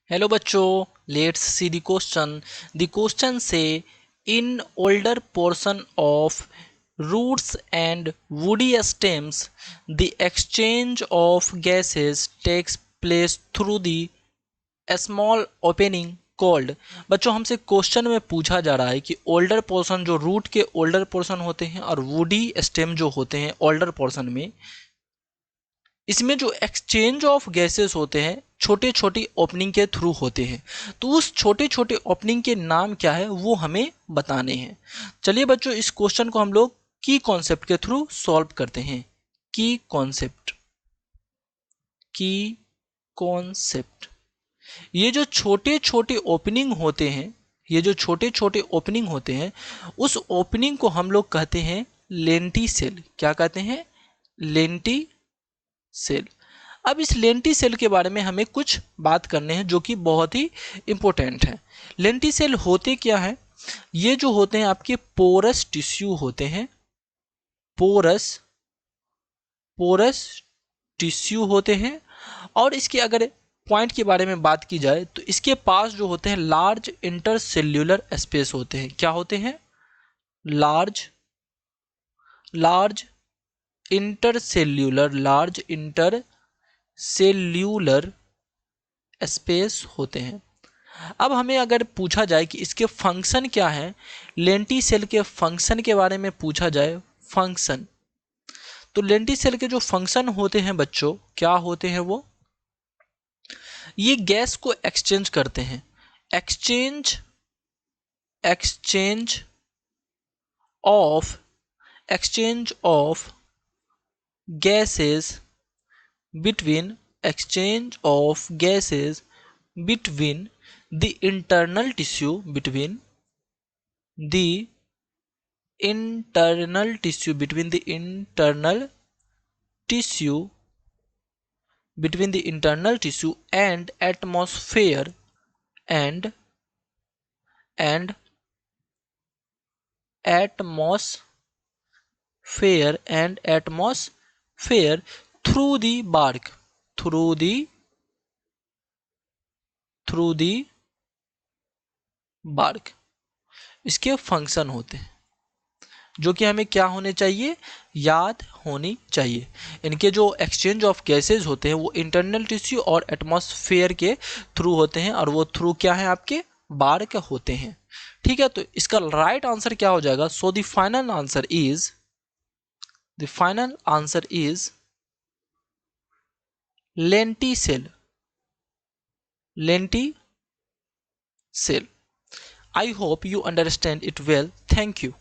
Hello बच्चों, let's see the question. The question say in older portion of roots and woody stems, the exchange of gases takes place through the small opening called. बच्चों हमसे question में पूछा जा रहा है कि older portion जो रूट के ओल्डर पोर्शन होते हैं और वुडी स्टेम जो होते हैं ओल्डर पोर्शन में, इसमें जो एक्सचेंज ऑफ गैसेस होते हैं छोटे छोटी ओपनिंग के थ्रू होते हैं। तो उस छोटे छोटे ओपनिंग के नाम क्या है वो हमें बताने हैं। चलिए बच्चों इस क्वेश्चन को हम लोग की कॉन्सेप्ट के थ्रू सॉल्व करते हैं। की कॉन्सेप्ट, की कॉन्सेप्ट, ये जो छोटे छोटे ओपनिंग होते हैं, ये जो छोटे छोटे ओपनिंग होते हैं उस ओपनिंग को हम लोग कहते हैं लेंटी सेल। क्या कहते हैं? Lenticel. अब इस लेंटी सेल के बारे में हमें कुछ बात करने हैं जो कि बहुत ही इंपॉर्टेंट है। लेंटी सेल होते क्या है? ये जो होते हैं आपके पोरस टिश्यू होते हैं, पोरस पोरस टिश्यू होते हैं। और इसके अगर पॉइंट के बारे में बात की जाए तो इसके पास जो होते हैं लार्ज इंटरसेल्यूलर स्पेस होते हैं। क्या होते हैं? Large large intercellular, large intercellular space होते हैं। अब हमें अगर पूछा जाए कि इसके फंक्शन क्या है, लेंटी सेल के फंक्शन के बारे में पूछा जाए, फंक्शन, तो लेंटी सेल के जो फंक्शन होते हैं बच्चों क्या होते हैं? वो ये गैस को एक्सचेंज करते हैं। Exchange exchange of exchange of gases between exchange of gases between the internal tissue, between the internal tissue, between the internal tissue, between the internal tissue and atmosphere, and and atmosphere through the bark, through the bark। इसके function होते हैं जो कि हमें क्या होने चाहिए, याद होनी चाहिए। इनके जो एक्सचेंज ऑफ गैसेज होते हैं वो इंटरनल टिश्यू और एटमॉस्फेयर के थ्रू होते हैं, और वो थ्रू क्या है आपके बार्क होते हैं। ठीक है, तो इसका राइट आंसर क्या हो जाएगा? So the final answer is lenticel, lenticel. I hope you understand it well. Thank you.